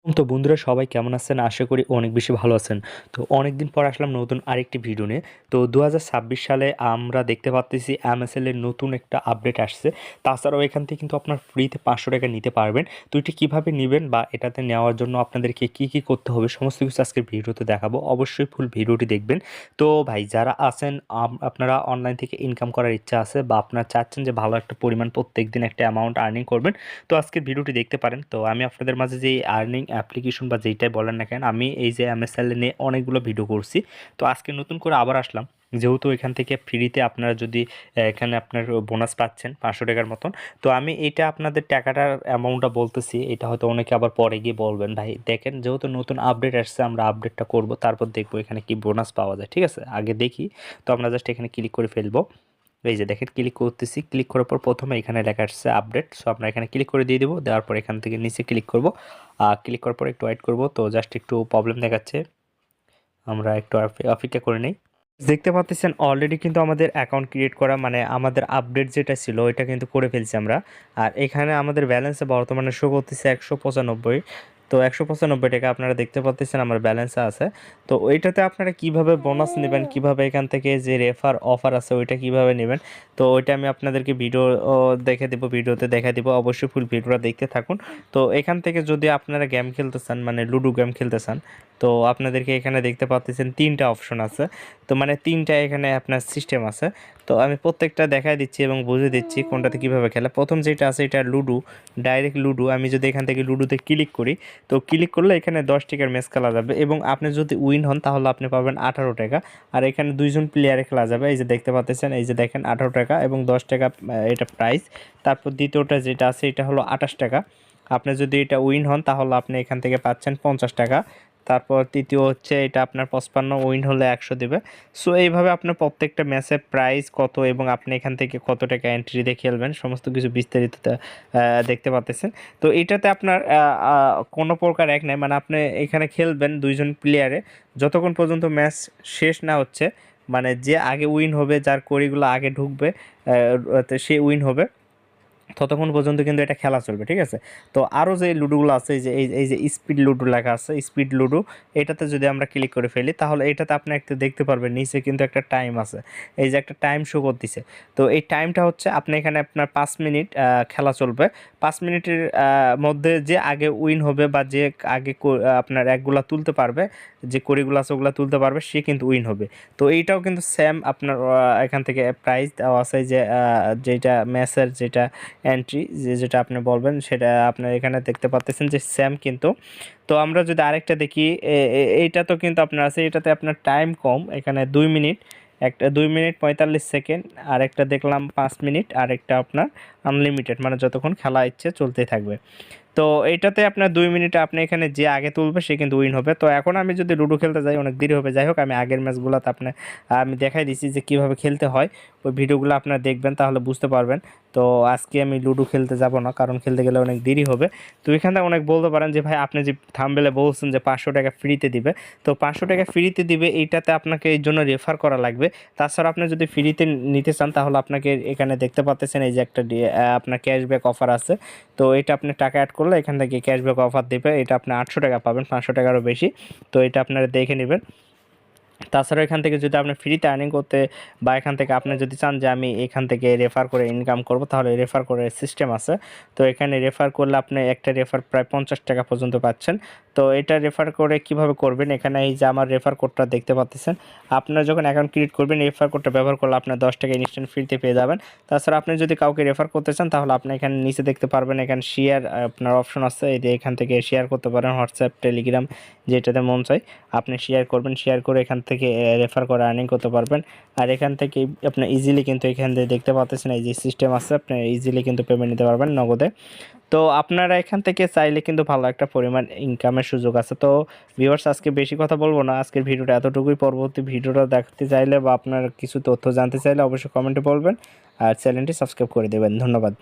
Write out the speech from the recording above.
তো বন্ধুরা সবাই কেমন আছেন? আশা করি অনেক বেশি ভালো আছেন। তো অনেকদিন পর আসলাম নতুন আরেকটি ভিডিও নিয়ে। তো ২০২৬ সালে আমরা দেখতে পারতেছি এমএসএল এর নতুন একটা আপডেট আসছে। তাছাড়াও এখান থেকে কিন্তু আপনার ফ্রিতে ৳৫০০ নিতে পারবেন। তো এটি কিভাবে নিবেন বা এটাতে নেওয়ার জন্য আপনাদেরকে কি করতে হবে সমস্ত কিছু আজকের ভিডিওতে দেখাবো। অবশ্যই ফুল ভিডিওটি দেখবেন। তো ভাই যারা আছেন আপনারা অনলাইন থেকে ইনকাম করার ইচ্ছা আছে বা আপনারা চাচ্ছেন যে ভালো একটা পরিমাণ প্রত্যেকদিন একটা অ্যামাউন্ট আর্নিং করবেন। তো আজকের ভিডিওটি দেখতে পারেন। তো আমি আপনাদের মাঝে যে আর্নিং অ্যাপ্লিকেশন বা যেইটাই বলেন না কেন, আমি এই যে এমএসএল নিয়ে অনেকগুলো ভিডিও করছি। তো আজকে নতুন করে আবার আসলাম। যেহেতু এখান থেকে ফ্রিতে আপনারা যদি এখানে আপনার বোনাস পাচ্ছেন ৳৫০০ মতন। তো আমি এইটা আপনাদের টাকাটার অ্যামাউন্টটা বলতেছি। এটা হয়তো অনেকে আবার পরে গিয়ে বলবেন, ভাই দেখেন যেহেতু নতুন আপডেট আসছে আমরা আপডেটটা করব, তারপর দেখবো এখানে কি বোনাস পাওয়া যায়। ঠিক আছে? আগে দেখি। তো আমরা জাস্ট এখানে ক্লিক করে ফেলবো। এই যে দেখেন ক্লিক করতেছি, ক্লিক করার পর প্রথমে এখানে লেখা আসছে আপডেট। সো আমরা এখানে ক্লিক করে দিয়ে দেবো। দেওয়ার পর এখান থেকে নিচে ক্লিক করব। ক্লিক করার পর একটু ওয়েট করব। তো জাস্ট একটু প্রবলেম দেখাচ্ছে, আমরা একটু অপেক্ষা করে নিই। দেখতে পাচ্ছেন অলরেডি কিন্তু আমাদের অ্যাকাউন্ট ক্রিয়েট করা, মানে আমাদের আপডেট যেটা ছিল ওইটা কিন্তু করে ফেলছি আমরা। আর এখানে আমাদের ব্যালেন্সে বর্তমানে শো করতেছে 195। তো 195 টাকা আপনারা দেখতে পাচ্ছেন আমার ব্যালেন্সে আছে। তো ওইটাতে আপনারা কিভাবে বোনাস নেবেন, কিভাবে এখান থেকে যে রেফার অফার আছে ওইটা কিভাবে নেবেন, তো ওইটা আমি আপনাদেরকে দেখে দেবো, ভিডিওতে দেখা দিব। অবশ্যই ফুল ভিডিওটা দেখতে থাকুন। তো এখান থেকে যদি আপনারা গেম খেলতে চান, মানে লুডো গেম খেলতে চান, তো আপনাদেরকে এখানে দেখতে পাচ্ছেন 3টা অপশন আছে। তো মানে 3টা এখানে আপনার সিস্টেম আছে। তো আমি প্রত্যেকটা দেখাই দিচ্ছি এবং বুঝিয়ে দিচ্ছি কোনটাতে কীভাবে খেলা। প্রথম যেটা আছে এটা লুডো, ডাইরেক্ট লুডো। আমি যদি এখান থেকে লুডোতে ক্লিক করি, তো ক্লিক করলে এখানে 10 টাকার ম্যাচ খেলা যাবে এবং আপনি যদি উইন হন তাহলে আপনি পাবেন 18 টাকা। আর এখানে 2 জন প্লেয়ারে খেলা যাবে। এই যে দেখতে পাচ্ছেন, এই যে দেখেন 18 টাকা এবং 10 টাকা এটা প্রাইস। তারপর দ্বিতীয়টা যেটা আছে এটা হলো 28 টাকা। আপনি যদি এটা উইন হন তাহলে আপনি এখান থেকে পাচ্ছেন 50 টাকা। তারপর তৃতীয় হচ্ছে এটা আপনার 55, উইন হলে 100 দেবে। সো এইভাবে আপনার প্রত্যেকটা ম্যাচের প্রাইস কত এবং আপনি এখান থেকে কত টাকা এন্ট্রি দিয়ে খেলবেন সমস্ত কিছু বিস্তারিত দেখতে পাচ্ছেন। তো এটাতে আপনার কোনো প্রকার এক নাই, মানে আপনি এখানে খেলবেন 2 জন প্লেয়ারে যতক্ষণ পর্যন্ত ম্যাচ শেষ না হচ্ছে, মানে যে আগে উইন হবে, যার কড়িগুলো আগে ঢুকবে সে উইন হবে, ততক্ষণ পর্যন্ত কিন্তু এটা খেলা চলবে। ঠিক আছে? তো আরও যে লুডোগুলো আছে, এই যে স্পিড লুডো লেখা আছে, স্পিড লুডো, এটাতে যদি আমরা ক্লিক করে ফেলি তাহলে এটাতে আপনি একটা দেখতে পারবেন নিচে কিন্তু একটা টাইম আছে। এই যে একটা টাইম শো করতেছে। তো এই টাইমটা হচ্ছে আপনি এখানে আপনার 5 মিনিট খেলা চলবে। 5 মিনিটের মধ্যে যে আগে উইন হবে বা যে আগে আপনার একগুলা তুলতে পারবে, যে কড়িগুলো আছে ওগুলো তুলতে পারবে, সে কিন্তু উইন হবে। তো এইটাও কিন্তু সেম আপনার এখান থেকে প্রাইস দেওয়া আছে, যে যেটা ম্যাচের যেটা এন্ট্রি, যেটা আপনি বলবেন সেটা আপনার এখানে দেখতে পাচ্ছেন যে সেম কিন্তু। তো আমরা যদি আরেকটা দেখি, এইটা তো কিন্তু আপনার আছে, এটাতে আপনার টাইম কম, এখানে 2 মিনিট, একটা 2 মিনিট 45 সেকেন্ড, আর একটা দেখলাম 5 মিনিট, আর একটা আপনার আনলিমিটেড, মানে যতক্ষণ খেলা ইচ্ছে চলতেই থাকবে। তো এইটাতে আপনার 2 মিনিটে আপনি এখানে যে আগে তুলবে সে কিন্তু উইন হবে। তো এখন আমি যদি লুডো খেলতে যাই অনেক দেরি হবে। যাই হোক, আমি আগের ম্যাচগুলোতে আমি দেখাই দিচ্ছি যে কীভাবে খেলতে হয়। ওই ভিডিওগুলো আপনারা দেখবেন তাহলে বুঝতে পারবেন। তো আজকে আমি লুডো খেলতে যাব না, কারণ খেলতে গেলে অনেক দেরি হবে। তো এখান থেকে অনেক বলতে পারেন যে ভাই আপনি যে থাম্বনেলে বলছেন যে 500 টাকা ফ্রিতে দিবে, তো 500 টাকা ফ্রিতে দিবে, এইটাতে আপনাকে এই জন্য রেফার করা লাগবে। তাছাড়া আপনি যদি ফ্রিতে নিতে চান তাহলে আপনাকে এখানে দেখতে পাচ্ছেন এই যে একটা আপনার ক্যাশব্যাক অফার আছে। তো এটা আপনি টাকা অ্যাড করলে এখান থেকে ক্যাশব্যাক অফার দেবে। এটা আপনি 800 টাকা পাবেন, 500 টাকারও বেশি। তো এটা আপনারা দেখে নেবেন। তাছাড়া এখান থেকে যদি আপনি ফ্রিতে আর্নিং করতে, বা এখান থেকে আপনি যদি চান যে আমি এখান থেকে রেফার করে ইনকাম করব, তাহলে রেফার করে সিস্টেম আছে। তো এখানে রেফার করলে আপনি একটা রেফার প্রায় 50 টাকা পর্যন্ত পাচ্ছেন। তো এটা রেফার করে কিভাবে করবেন, এখানে এই যে আমার রেফার কোডটা দেখতে পাচ্ছেন। আপনারা যখন অ্যাকাউন্ট ক্রিয়েট করবেন রেফার কোডটা ব্যবহার করলে আপনার 10 টাকা ইনস্ট্যান্ট ফ্রিতে পেয়ে যাবেন। তাছাড়া আপনি যদি কাউকে রেফার করতে চান তাহলে আপনি এখানে নিচে দেখতে পারবেন, এখানে শেয়ার আপনার অপশন আছে। এই যে এখান থেকে শেয়ার করতে পারেন, হোয়াটসঅ্যাপ, টেলিগ্রাম, যেটাতে মন চাই আপনি শেয়ার করবেন। শেয়ার করে এখান থেকে রেফার করে আর্নিং করতে পারবেন। আর এখান থেকে আপনি ইজিলি কিন্তু এখান থেকে দেখতে পাচ্ছেন এই যে সিস্টেম আছে, আপনি ইজিলি কিন্তু পেমেন্ট নিতে পারবেন নগদে। তো আপনারা এখান থেকে চাইলে কিন্তু ভালো একটা পরিমাণ ইনকামের সুযোগ আছে। তো ভিউয়ার্স, আজকে বেশি কথা বলবো না, আজকের ভিডিওটা এতটুকুই। পরবর্তী ভিডিওটা দেখতে চাইলে বা আপনার কিছু তথ্য জানতে চাইলে অবশ্যই কমেন্টে বলবেন, আর চ্যানেলটি সাবস্ক্রাইব করে দেবেন। ধন্যবাদ।